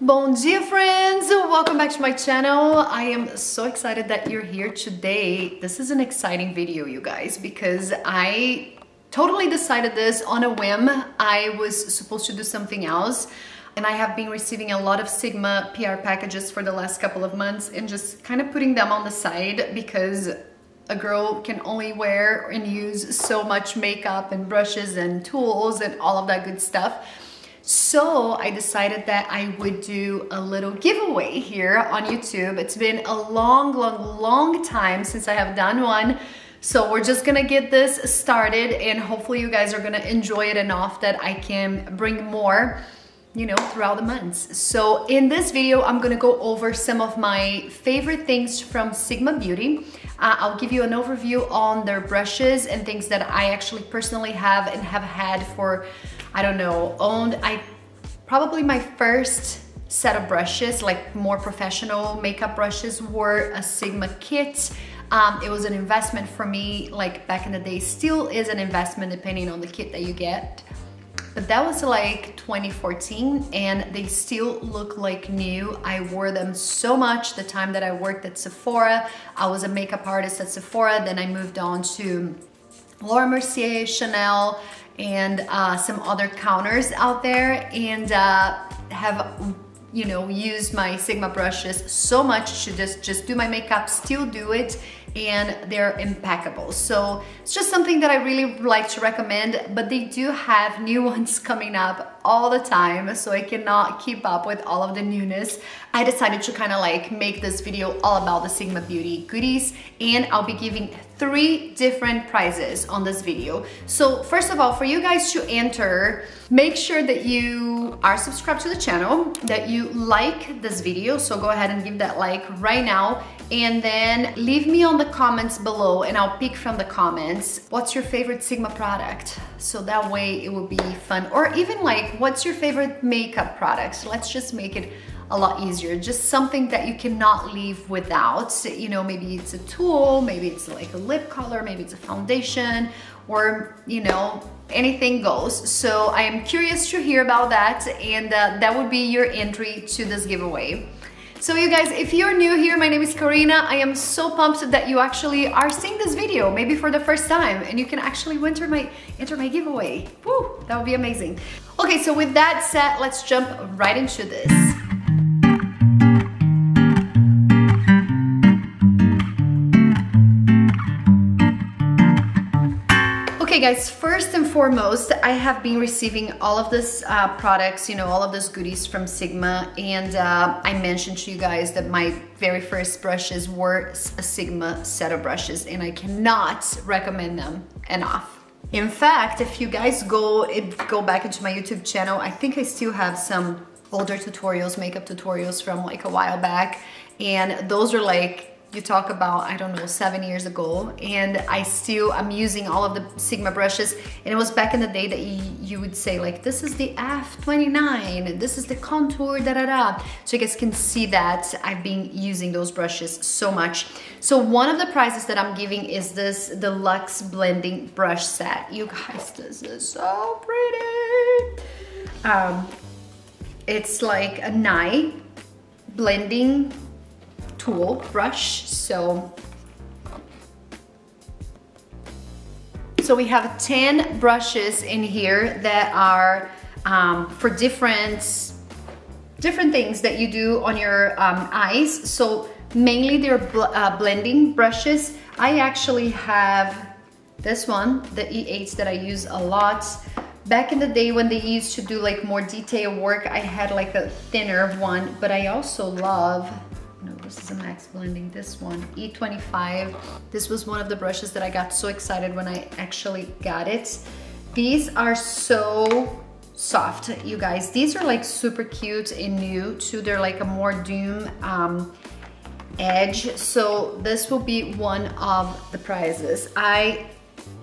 Bon dia friends, welcome back to my channel. I am so excited that you're here today. This is an exciting video, you guys, because I totally decided this on a whim. I was supposed to do something else, and I have been receiving a lot of Sigma PR packages for the last couple of months and just kind of putting them on the side because a girl can only wear and use so much makeup and brushes and tools and all of that good stuff. So I decided that I would do a little giveaway here on YouTube. It's been a long time since I have done one. So we're just gonna get this started and hopefully you guys are gonna enjoy it enough that I can bring more, you know, throughout the months. So in this video, I'm gonna go over some of my favorite things from Sigma Beauty. I'll give you an overview on their brushes and things that I actually personally have and have had for, I don't know, probably my first set of brushes, like more professional makeup brushes, were a Sigma kit. It was an investment for me, like back in the day, still is an investment depending on the kit that you get. But that was like 2014 and they still look like new. I wore them so much the time that I worked at Sephora. I was a makeup artist at Sephora, then I moved on to Laura Mercier, Chanel, and some other counters out there, and have, you know, used my Sigma brushes so much to just do my makeup, still do it, and they're impeccable. So it's just something that I really like to recommend, but they do have new ones coming up all the time, so I cannot keep up with all of the newness. I decided to kind of like make this video all about the Sigma Beauty goodies, and I'll be giving 3 different prizes on this video. So first of all, for you guys to enter, make sure that you are subscribed to the channel, that you like this video, so go ahead and give that like right now, and then leave me on the comments below and I'll pick from the comments what's your favorite Sigma product, so that way it will be fun. Or even like, what's your favorite makeup product? Let's just make it a lot easier, just something that you cannot leave without. You know, maybe it's a tool, maybe it's like a lip color, maybe it's a foundation, or you know, anything goes. So I am curious to hear about that, and that would be your entry to this giveaway. So you guys, if you're new here, my name is Karina. I am so pumped that you actually are seeing this video, maybe for the first time, and you can actually enter my giveaway. Woo, that would be amazing. Okay, so with that said, let's jump right into this. Okay guys, first and foremost, I have been receiving all of this products, you know, all of those goodies from Sigma, and I mentioned to you guys that my very first brushes were a Sigma set of brushes, and I cannot recommend them enough. In fact, if you guys go back into my YouTube channel, I think I still have some older tutorials, makeup tutorials from like a while back, and those are like, you talk about, I don't know, 7 years ago, and I'm using all of the Sigma brushes, and it was back in the day that you would say like, this is the F29, this is the contour, da-da-da. So you guys can see that I've been using those brushes so much. So one of the prizes that I'm giving is this Deluxe blending brush set. You guys, this is so pretty. It's like a Nye blending tool brush. So we have 10 brushes in here that are for different things that you do on your eyes. So mainly they're blending brushes. I actually have this one, the E8 that I use a lot. Back in the day when they used to do like more detail work, I had like a thinner one, but I also love, no, this is a max blending, this one, E25. This was one of the brushes that I got so excited when I actually got it. These are so soft, you guys. These are like super cute and new too. They're like a more doom edge. So this will be one of the prizes. I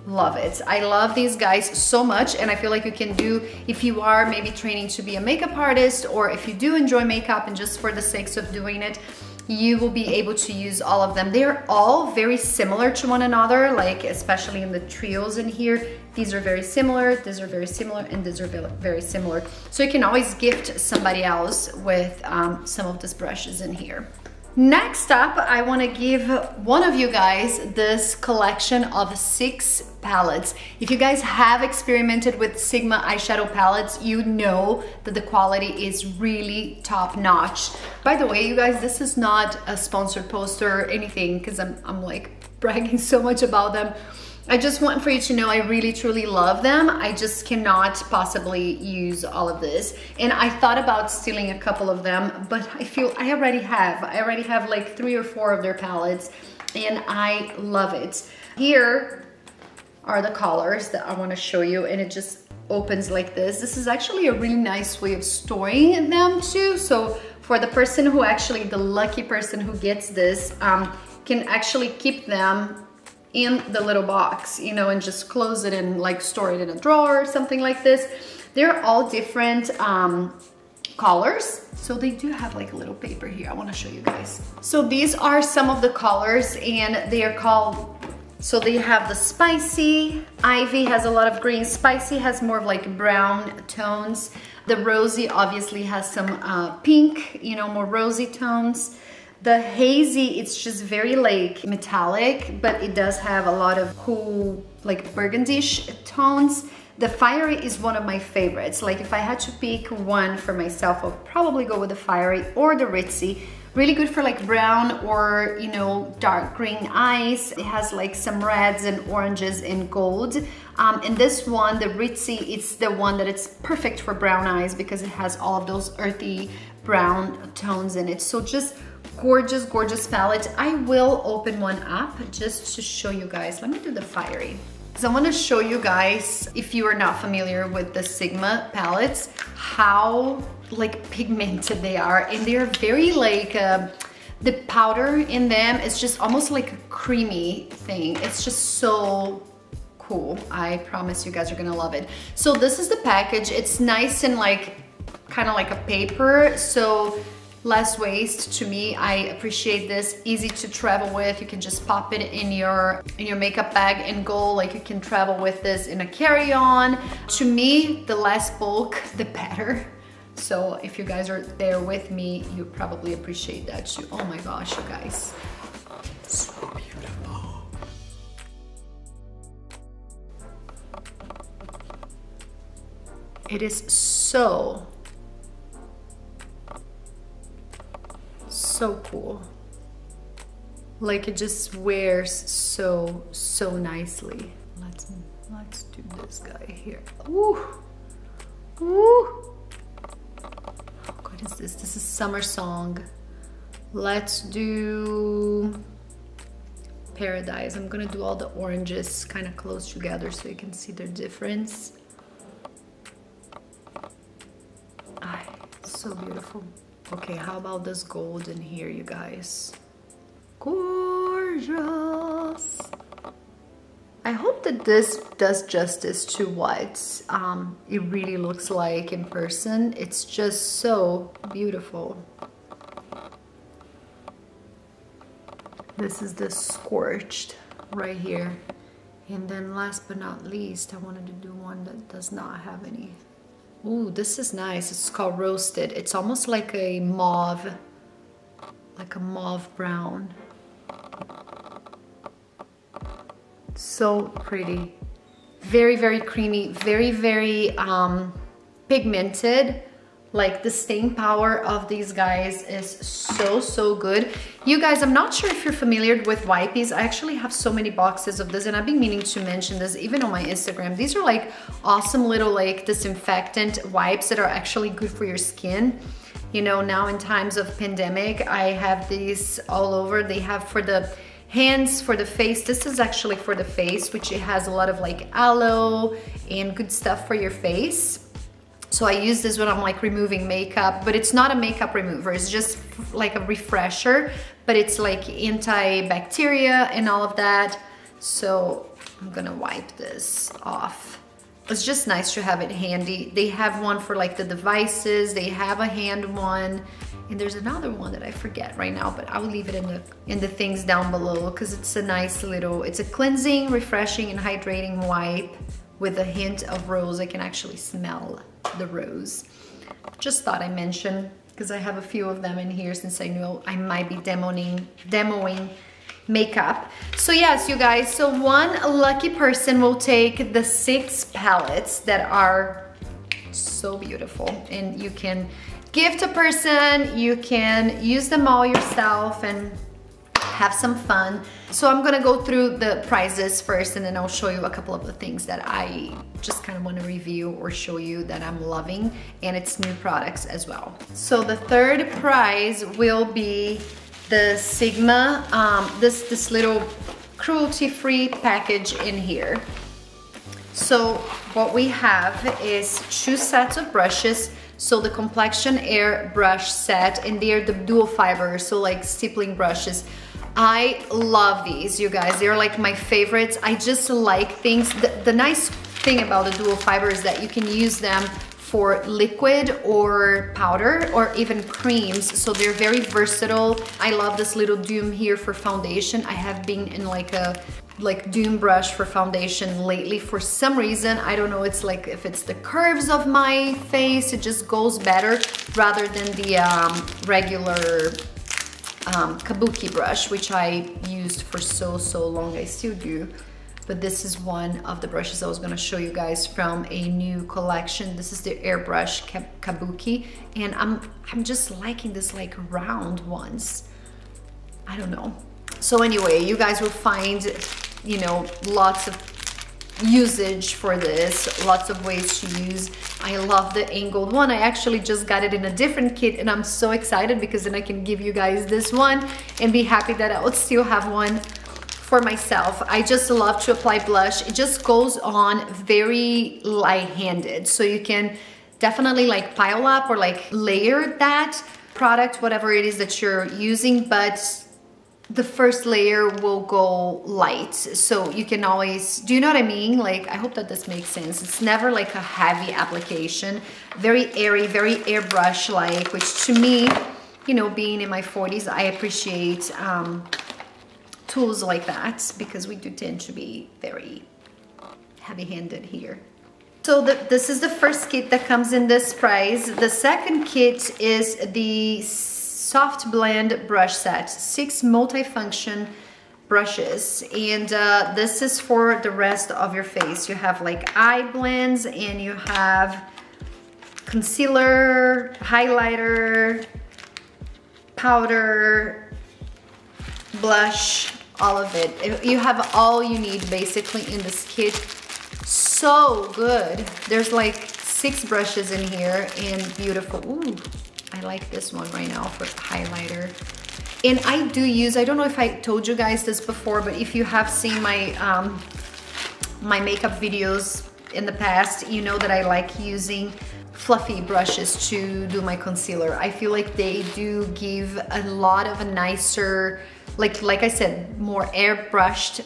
love it. I love these guys so much, and I feel like you can do, if you are maybe training to be a makeup artist, or if you do enjoy makeup and just for the sakes of doing it, you will be able to use all of them. They're all very similar to one another, like especially in the trios in here. these are very similar, these are very similar, and these are very similar. So you can always gift somebody else with some of these brushes in here. Next up, I want to give one of you guys this collection of 6 palettes. If you guys have experimented with Sigma eyeshadow palettes, you know that the quality is really top notch. By the way, you guys, this is not a sponsored post or anything, because I'm like bragging so much about them. I just want for you to know I really truly love them. I just cannot possibly use all of this. And I thought about stealing a couple of them, but I feel I already have like 3 or 4 of their palettes, and I love it. Here are the colors that I want to show you, and it just opens like this. This is actually a really nice way of storing them too. So for the person who actually, the lucky person who gets this, can actually keep them in the little box, you know, and just close it and like store it in a drawer or something like this. They're all different colors. So they do have like a little paper here. I want to show you guys. So these are some of the colors, and they are called, so they have the spicy, ivy has a lot of green, spicy has more of like brown tones. The rosy obviously has some pink, you know, more rosy tones. The hazy, it's just very like metallic, but it does have a lot of cool like burgundy-ish tones. The fiery is one of my favorites. Like if I had to pick one for myself, I'll probably go with the fiery or the ritzy. Really good for like brown or, you know, dark green eyes. It has like some reds and oranges and gold. And this one, the ritzy, it's the one that it's perfect for brown eyes because it has all of those earthy brown tones in it. So just gorgeous, gorgeous palette. I will open one up just to show you guys. Let me do the fiery. So I want to show you guys, if you are not familiar with the Sigma palettes, how like pigmented they are. And they're very like, the powder in them is just almost like a creamy thing. It's just so cool. I promise you guys are gonna love it. So this is the package. It's nice and like, kind of like a paper. So less waste to me. I appreciate this. Easy to travel with. You can just pop it in your makeup bag and go. Like you can travel with this in a carry-on. To me, the less bulk, the better. So if you guys are there with me, you probably appreciate that too. Oh my gosh, you guys. So beautiful. It is so cool. Like it just wears so nicely. Let's do this guy here. Ooh. Ooh. What is this? This is Summer Song. Let's do Paradise. I'm gonna do all the oranges kind of close together so you can see their difference. Ah, so beautiful. Okay, how about this gold in here, you guys? Gorgeous! I hope that this does justice to what it really looks like in person. It's just so beautiful. This is the Scorched right here. And then last but not least, I wanted to do one that does not have any. Ooh, this is nice. It's called Roasted. It's almost like a mauve brown. So pretty. Very, very creamy. Very, very pigmented. Like the stain power of these guys is so good. You guys, I'm not sure if you're familiar with wipes. I actually have so many boxes of this, and I've been meaning to mention this even on my Instagram. These are like awesome little like disinfectant wipes that are actually good for your skin. You know, now in times of pandemic, I have these all over. They have for the hands, for the face. This is actually for the face, which it has a lot of like aloe and good stuff for your face. So I use this when I'm like removing makeup, but it's not a makeup remover. It's just like a refresher, but it's like antibacteria and all of that. So I'm gonna wipe this off. It's just nice to have it handy. They have one for like the devices. They have a hand one. And there's another one that I forget right now, but I'll leave it in the things down below because it's a nice little, it's a cleansing, refreshing, and hydrating wipe. with a hint of rose. I can actually smell the rose. Just thought I mentioned, because I have a few of them in here since I know I might be demoing makeup. So yes, you guys, so one lucky person will take the 6 palettes that are so beautiful, and you can gift a person, you can use them all yourself and have some fun. So I'm gonna go through the prizes first, and then I'll show you a couple of the things that I just kind of want to review or show you that I'm loving, and it's new products as well. So the third prize will be the Sigma, this little cruelty-free package in here. So what we have is 2 sets of brushes. So the Complexion Air brush set, and they're the dual fiber, so like stippling brushes. I love these, you guys. They're like my favorites. I just like things. The nice thing about the dual fiber is that you can use them for liquid or powder or even creams, so they're very versatile. I love this little Doom here for foundation. I have been in like a Doom brush for foundation lately for some reason. I don't know, it's like if it's the curves of my face, it just goes better rather than the regular Kabuki brush, which I used for so long. I still do. But this is one of the brushes I was gonna show you guys from a new collection. This is the Airbrush Kabuki, and I'm just liking this like round ones. I don't know. So anyway, you guys will find, you know, lots of usage for this, lots of ways to use. I love the angled one. I actually just got it in a different kit, and I'm so excited because then I can give you guys this one and be happy that I would still have one for myself. I just love to apply blush. It just goes on very light-handed, so you can definitely like pile up or like layer that product, whatever it is that you're using, but the first layer will go light, so you can always, do you know what I mean? Like, I hope that this makes sense. It's never like a heavy application, very airy, very airbrush like, which to me, you know, being in my 40s, I appreciate tools like that, because we do tend to be very heavy-handed here. So this is the first kit that comes in this price. The second kit is the Soft Blend brush set, 6 multifunction brushes, and this is for the rest of your face. You have like eye blends, and you have concealer, highlighter, powder, blush, all of it. You have all you need basically in this kit. So good. There's like 6 brushes in here, and beautiful. Ooh, I like this one right now for highlighter. And I do use, I don't know if I told you guys this before, but if you have seen my my makeup videos in the past, you know that I like using fluffy brushes to do my concealer. I feel like they do give a lot of a nicer, like I said, more airbrushed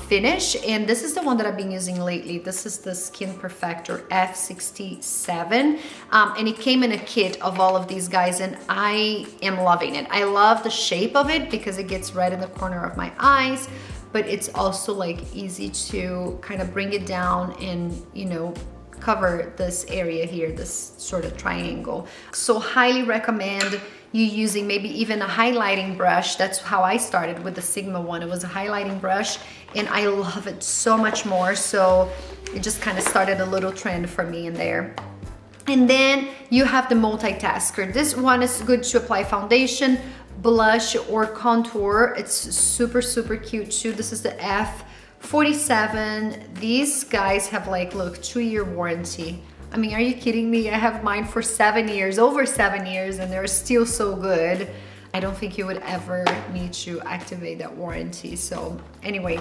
finish. And this is the one that I've been using lately. This is the Skin Perfector F67, and it came in a kit of all of these guys, and I am loving it. I love the shape of it because it gets right in the corner of my eyes, but it's also like easy to kind of bring it down and, you know, cover this area here, this sort of triangle. So highly recommend you using maybe even a highlighting brush. That's how I started with the Sigma one. It was a highlighting brush, and I love it so much more. So it just kind of started a little trend for me in there. And then you have the Multitasker. This one is good to apply foundation, blush, or contour. It's super cute too. This is the F47. These guys have like, look, 2-year warranty. I mean, are you kidding me? I have mine for 7 years, over 7 years, and they're still so good. I don't think you would ever need to activate that warranty. So anyway,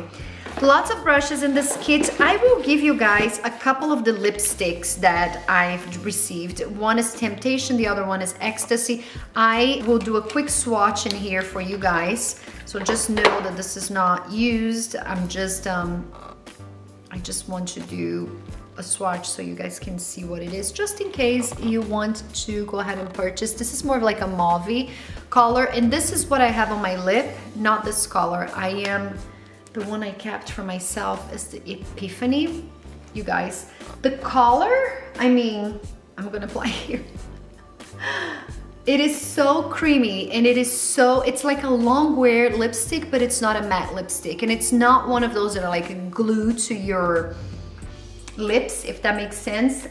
lots of brushes in this kit. I will give you guys a couple of the lipsticks that I've received. One is Temptation, the other one is Ecstasy. I will do a quick swatch in here for you guys. So just know that this is not used. I'm just, I just want to do a swatch so you guys can see what it is, just in case you want to go ahead and purchase. This is more of like a mauve color, and this is what I have on my lip, not this color. The one I kept for myself is the Epiphany, you guys. The color, I mean, I'm gonna apply here. It is so creamy and it is so, it's like a Longwear lipstick, but it's not a matte lipstick. And it's not one of those that are like glued to your lips, if that makes sense.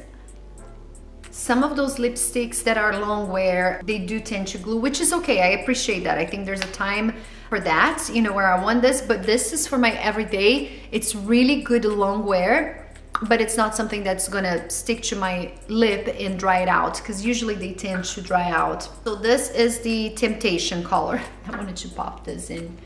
Some of those lipsticks that are Longwear, they do tend to glue, which is okay. I appreciate that. I think there's a time for that, you know, where I want this, but this is for my everyday. It's really good Longwear, but it's not something that's gonna stick to my lip and dry it out, because usually they tend to dry out. So this is the Temptation color. I wanted to pop this in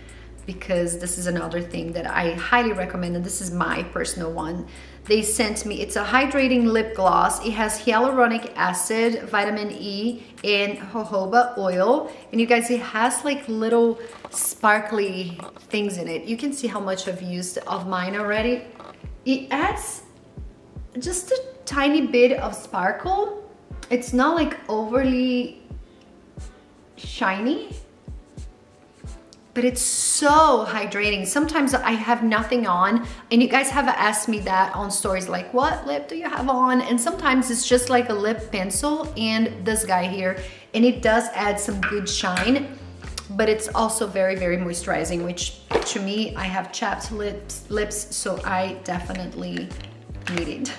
because this is another thing that I highly recommend, and this is my personal one. They sent me, it's a hydrating lip gloss. It has hyaluronic acid, vitamin E, and jojoba oil. And you guys, it has like little sparkly things in it. You can see how much I've used of mine already. It adds just a tiny bit of sparkle. It's not like overly shiny, but it's so hydrating. Sometimes I have nothing on, and you guys have asked me that on stories, like, what lip do you have on? And sometimes it's just like a lip pencil and this guy here, and it does add some good shine, but it's also very, very moisturizing, which to me, I have chapped lips, so I definitely need it.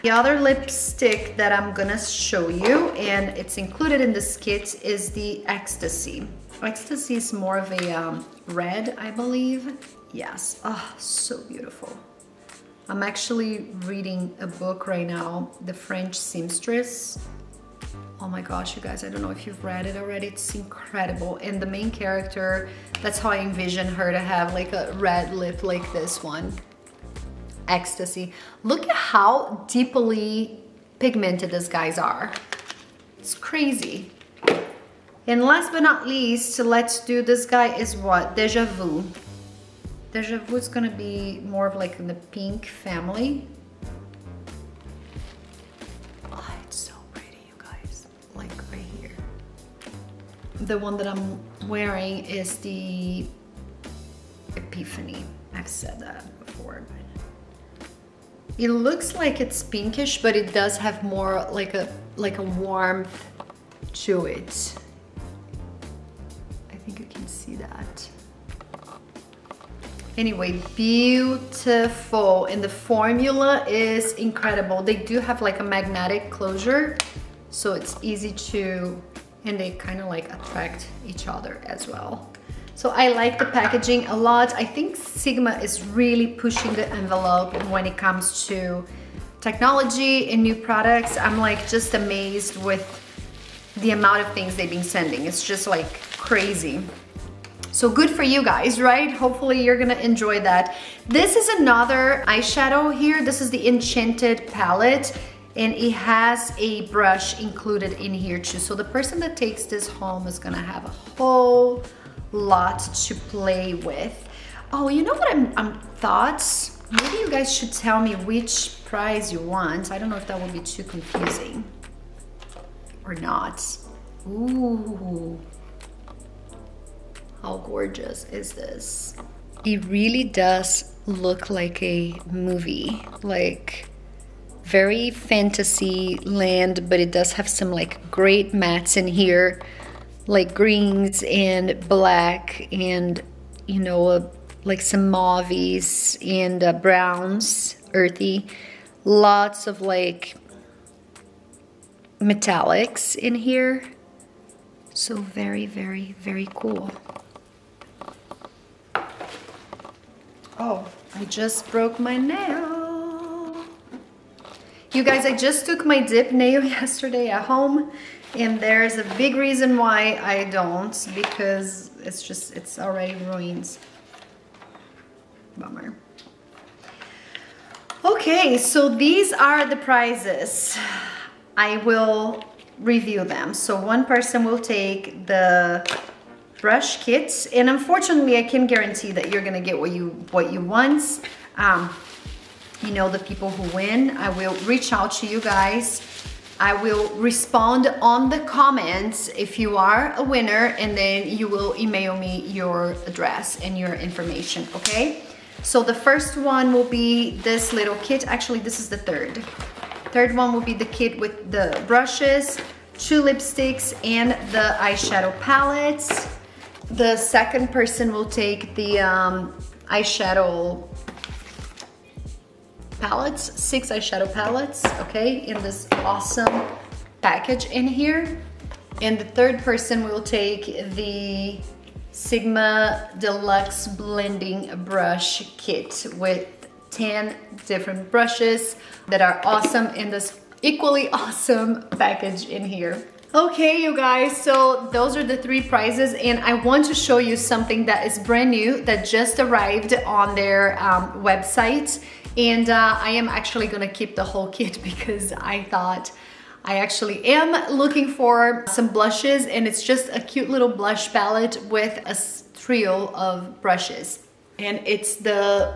The other lipstick that I'm gonna show you, and it's included in this kit, is the Ecstasy. Ecstasy is more of a red, I believe. Yes, oh, so beautiful. I'm actually reading a book right now, The French Seamstress. Oh my gosh, you guys, I don't know if you've read it already. It's incredible. And the main character, that's how I envision her to have like a red lip like this one. Ecstasy. Look at how deeply pigmented these guys are. It's crazy. And last but not least, let's do this guy is what? Deja Vu. Deja Vu is gonna be more of like in the pink family. Oh, it's so pretty, you guys. Like right here. The one that I'm wearing is the Epiphany. I've said that before, but it looks like it's pinkish, but it does have more like a warmth to it. I think you can see that. Anyway, beautiful, and the formula is incredible. They do have like a magnetic closure, so it's easy to, and they kind of like attract each other as well. So I like the packaging a lot. I think Sigma is really pushing the envelope when it comes to technology and new products. I'm like just amazed with the amount of things they've been sending. It's just like crazy. So good for you guys, right? Hopefully you're gonna enjoy that. This is another eyeshadow here. This is the Enchanted Palette, and it has a brush included in here too. So the person that takes this home is gonna have a whole lot to play with. Oh, you know what I'm thoughts? Maybe you guys should tell me which prize you want. I don't know if that would be too confusing or not. Ooh, how gorgeous is this? It really does look like a movie, like very fantasy land, but it does have some like great mattes in here, like greens and black and, you know, like some mauves and browns, earthy. Lots of like metallics in here. So very, very, very cool. Oh, I just broke my nail. You guys, I just took my dip nail yesterday at home, and there's a big reason why I don't, because it's already ruined. Bummer. Okay, so these are the prizes. I will review them. So one person will take the brush kits, and unfortunately I can guarantee that you're gonna get what you want. You know, the people who win, I will reach out to you guys. I will respond on the comments if you are a winner, and then you will email me your address and your information, okay? So the first one will be this little kit. Actually, this is the third. Third one will be the kit with the brushes, 2 lipsticks, and the eyeshadow palettes. The second person will take the eyeshadow palettes, 6 eyeshadow palettes, okay, in this awesome package in here. And the third person will take the Sigma Deluxe blending brush kit with 10 different brushes that are awesome in this equally awesome package in here. Okay, you guys, so those are the 3 prizes, and I want to show you something that is brand new that just arrived on their website. And I am actually gonna keep the whole kit because I thought I actually am looking for some blushes, and it's just a cute little blush palette with a trio of brushes. And it's the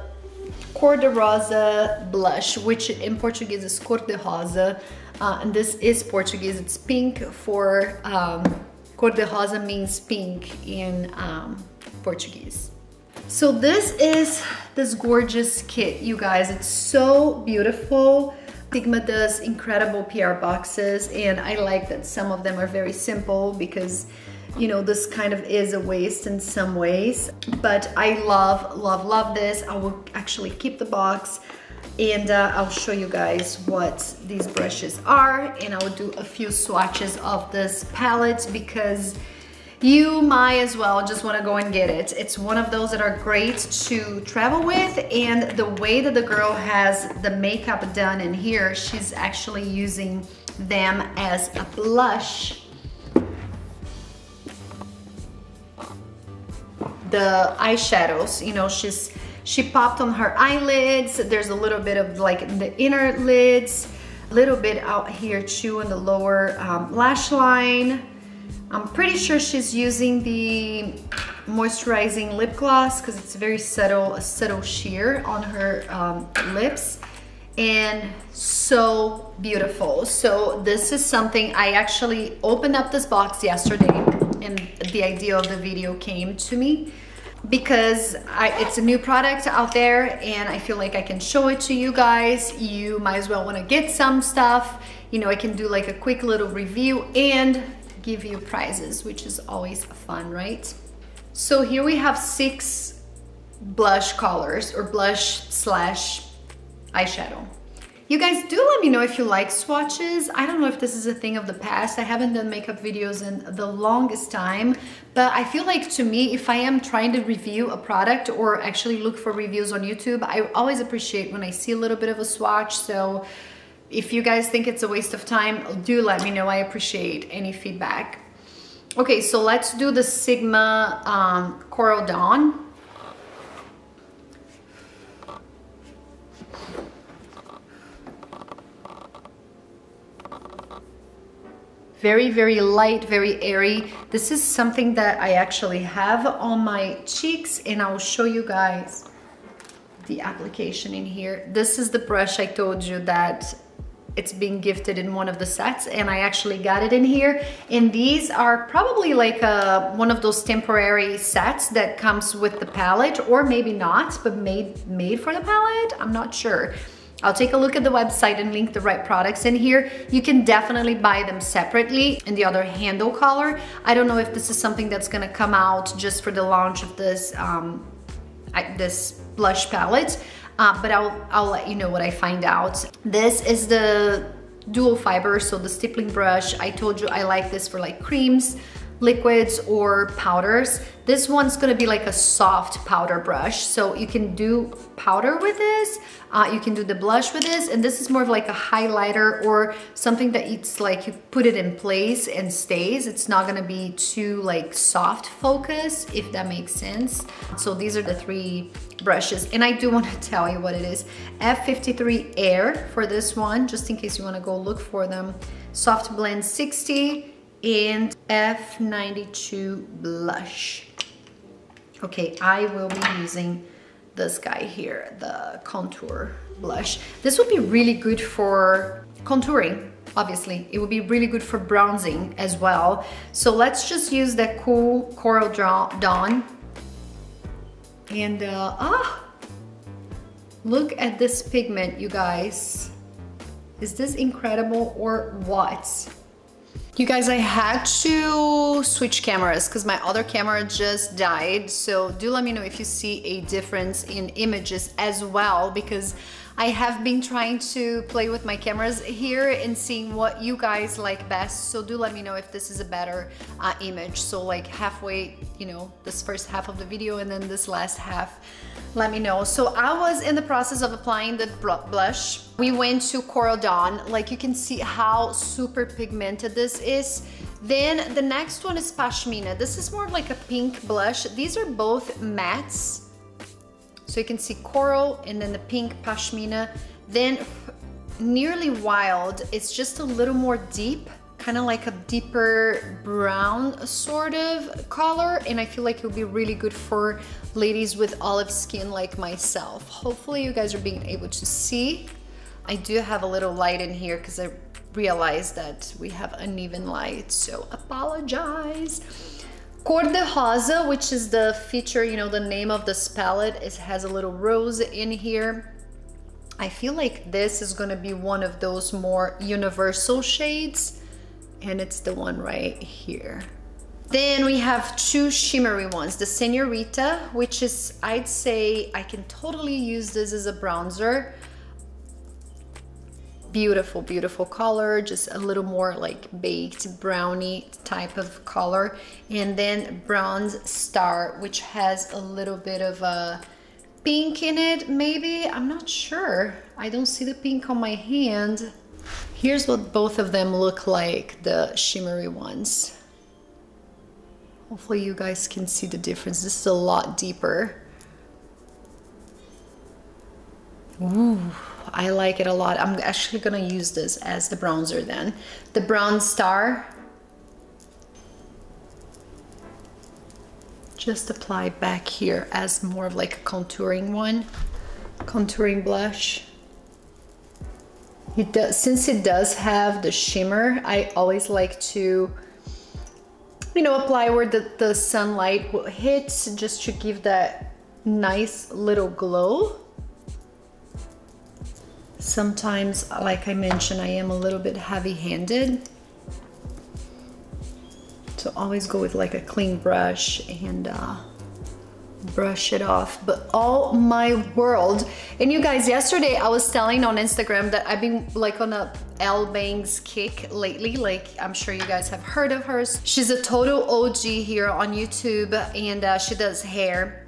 Cor De Rosa blush, which in Portuguese is Cor De Rosa. And this is Portuguese, it's pink for, Cor De Rosa means pink in Portuguese. So this is this gorgeous kit, you guys. It's so beautiful. Sigma does incredible PR boxes, and I like that some of them are very simple because, you know, this kind of is a waste in some ways. But I love, love, love this. I will actually keep the box, and I'll show you guys what these brushes are, and I'll do a few swatches of this palette because you might as well just want to go and get it. It's one of those that are great to travel with, and the way that the girl has the makeup done in here, she's actually using them as a blush. The eyeshadows, you know, she popped on her eyelids. There's a little bit of like the inner lids, a little bit out here too in the lower lash line. I'm pretty sure she's using the moisturizing lip gloss because it's very subtle, a subtle sheer on her lips, and so beautiful. So this is something I actually opened up this box yesterday, and the idea of the video came to me because it's a new product out there, and I feel like I can show it to you guys. You might as well want to get some stuff. You know, I can do like a quick little review and give you prizes, which is always fun, right? So here we have 6 blush colors, or blush slash eyeshadow. You guys do let me know if you like swatches. I don't know if this is a thing of the past. I haven't done makeup videos in the longest time, but I feel like, to me, if I am trying to review a product or actually look for reviews on YouTube, I always appreciate when I see a little bit of a swatch. So if you guys think it's a waste of time, do let me know. I appreciate any feedback. Okay, so let's do the Sigma Coral Dawn. Very, very light, very airy. This is something that I actually have on my cheeks, and I will show you guys the application in here. This is the brush I told you that it's being gifted in one of the sets, and I actually got it in here. And these are probably like one of those temporary sets that comes with the palette, or maybe not, but made for the palette. I'm not sure. I'll take a look at the website and link the right products in here. You can definitely buy them separately in the other handle color. I don't know if this is something that's gonna come out just for the launch of this this blush palette. But I'll let you know what I find out. This is the dual fiber, so the stippling brush. I told you I like this for like creams, liquids, or powders. This one's gonna be like a soft powder brush, so you can do powder with this, you can do the blush with this, and this is more of like a highlighter or something that it's like you put it in place and stays. It's not gonna be too like soft focus, if that makes sense. So these are the 3 brushes, and I do want to tell you what it is. F53 Air for this one, just in case you want to go look for them. Soft Blend 60 and F92 Blush. Okay, I will be using this guy here, the Contour Blush. This would be really good for contouring, obviously. It would be really good for bronzing as well. So let's just use that cool Coral Dawn. And Look at this pigment, you guys. Is this incredible or what? You guys, I had to switch cameras because my other camera just died. So do let me know if you see a difference in images as well, because I have been trying to play with my cameras here and seeing what you guys like best. So do let me know if this is a better image. So like halfway, you know, this first half of the video and then this last half, let me know. So I was in the process of applying the blush. We went to Coral Dawn. Like you can see how super pigmented this is. Then the next one is Pashmina. This is more of like a pink blush. These are both mattes. So you can see coral and then the pink Pashmina. Then Nearly Wild, it's just a little more deep, kind of like a deeper brown sort of color, and I feel like it would be really good for ladies with olive skin like myself. Hopefully you guys are being able to see. I do have a little light in here because I realized that we have uneven light, so apologize. Cor De Rosa, which is the feature, you know, the name of this palette, it has a little rose in here. I feel like this is gonna be one of those more universal shades, and it's the one right here. Then we have two shimmery ones, the Senorita, which is, I'd say I can totally use this as a bronzer. Beautiful, beautiful color, just a little more like baked brownie type of color. And then Bronze Star, which has a little bit of a pink in it, maybe, I'm not sure. I don't see the pink on my hand. Here's what both of them look like, the shimmery ones. Hopefully you guys can see the difference. This is a lot deeper. Ooh, I like it a lot. I'm actually gonna use this as the bronzer then. The Bronze Star. Just apply back here as more of like a contouring one. Contouring blush. It does, since it does have the shimmer, I always like to, you know, apply where the sunlight will hit, just to give that nice little glow. Sometimes, like I mentioned, I am a little bit heavy-handed. So always go with like a clean brush and brush it off. But oh my world. And you guys, yesterday I was telling on Instagram that I've been like on a Elle Bangs kick lately. Like, I'm sure you guys have heard of her. She's a total OG here on YouTube, and she does hair.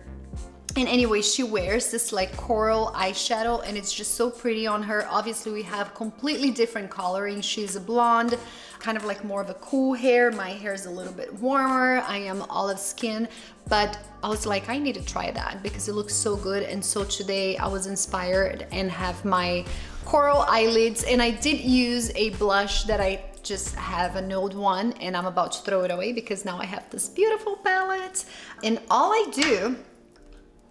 And anyway, she wears this like coral eyeshadow, and it's just so pretty on her. Obviously we have completely different coloring. She's a blonde, kind of like more of a cool hair. My hair is a little bit warmer. I am olive skin, but I was like, I need to try that because it looks so good. And so today I was inspired and have my coral eyelids, and I did use a blush that I just have an old one, and I'm about to throw it away because now I have this beautiful palette. And all I do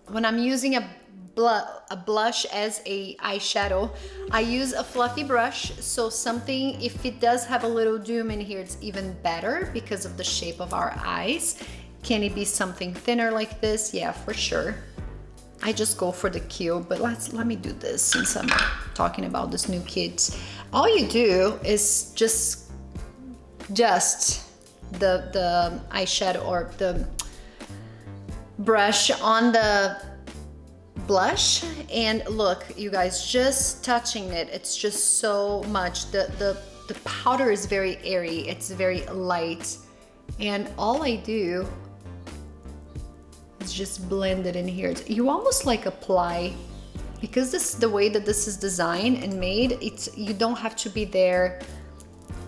when I'm using a blush as a eyeshadow, I use a fluffy brush. So something, if it does have a little doom in here, it's even better because of the shape of our eyes. Can it be something thinner like this? Yeah, for sure. I just go for the cube, but let me do this since I'm talking about this new kit. All you do is just the eyeshadow or the brush on the blush, and look, you guys, just touching it, it's just so much. The powder is very airy, it's very light, and all I do is just blend it in here. You almost like apply, because this is the way that this is designed and made, you don't have to be there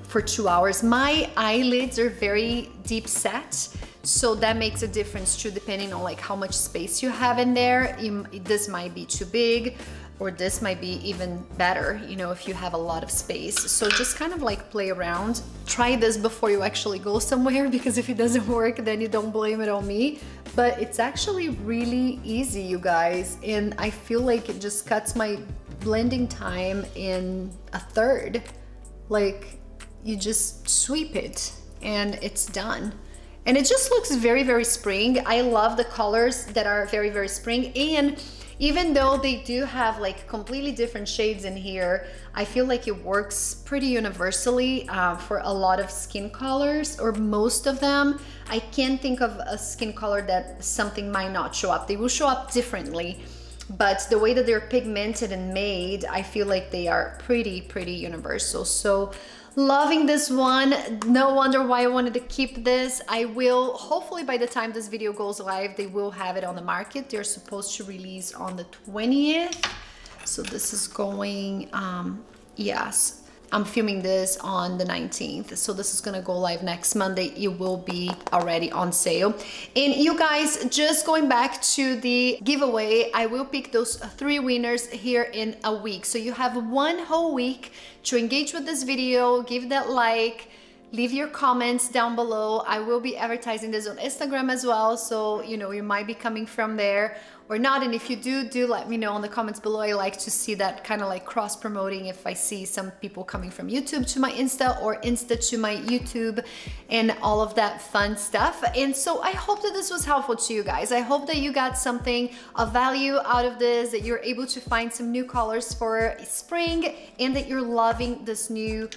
for 2 hours. My eyelids are very deep set, so that makes a difference too, depending on like how much space you have in there. This might be too big, or this might be even better, you know, if you have a lot of space. So just kind of like play around. Try this before you actually go somewhere, because if it doesn't work, then you don't blame it on me. But it's actually really easy, you guys, and I feel like it just cuts my blending time in a third. Like, you just sweep it and it's done. And it just looks very, very spring. I love the colors that are very, very spring. And Even though they do have like completely different shades in here, I feel like it works pretty universally for a lot of skin colors, or most of them. I can't think of a skin color that something might not show up. They will show up differently, but the way that they're pigmented and made, I feel like they are pretty universal. So loving this one. No wonder why I wanted to keep this. I will, hopefully by the time this video goes live, they will have it on the market. They're supposed to release on the 20th. So this is going, yes, I'm filming this on the 19th. So this is gonna go live next Monday. It will be already on sale. And you guys, just going back to the giveaway, I will pick those 3 winners here in a week. So you have 1 whole week to engage with this video, give that like, leave your comments down below. I will be advertising this on Instagram as well. So, you know, you might be coming from there or not. And if you do let me know in the comments below. I like to see that kind of like cross promoting, if I see some people coming from YouTube to my Insta or Insta to my YouTube and all of that fun stuff. And so I hope that this was helpful to you guys. I hope that you got something of value out of this, that you're able to find some new colors for spring, and that you're loving this new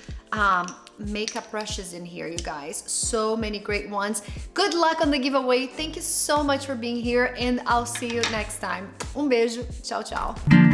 makeup brushes in here, you guys. So many great ones. Good luck on the giveaway. Thank you so much for being here, and I'll see you next time. Um beijo. Tchau, tchau.